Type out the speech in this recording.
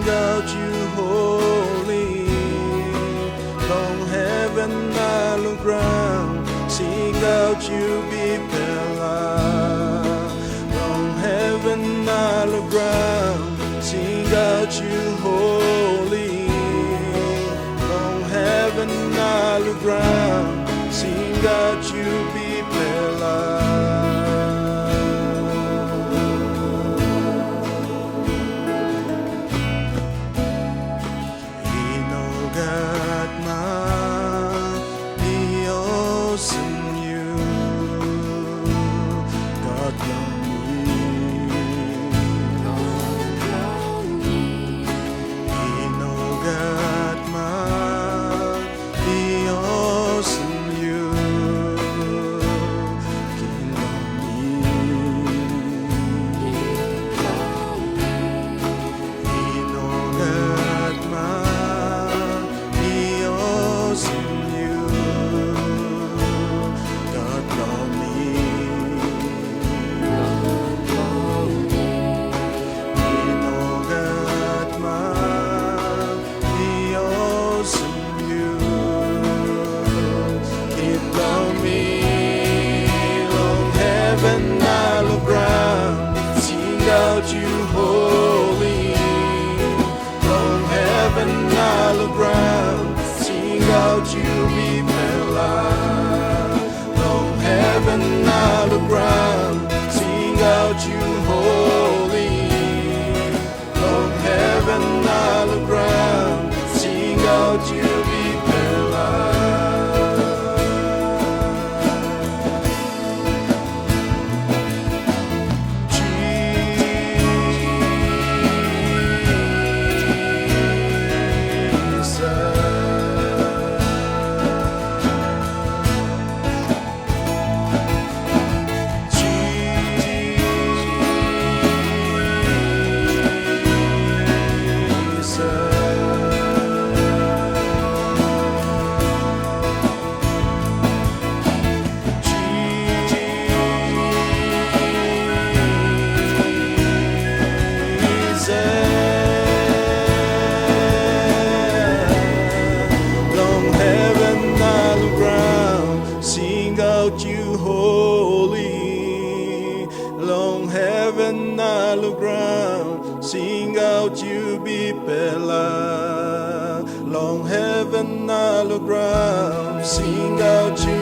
out you holy. Long heaven, hollow ground, sing out you Bikpela. Long heaven, hollow ground, sing out you holy. Long heaven, hollow ground, sing out you Bikpela. Nogat Man, EOS Yu, God Nogat Man, EOS Yu, out you holy. Long heaven, hollow ground, sing out you Bikpela. Long heaven, hollow ground, sing out you holy. Long heaven, hollow ground, sing out you Bikpela. Sing out you Bikpela. Long heaven, hollow ground, sing out you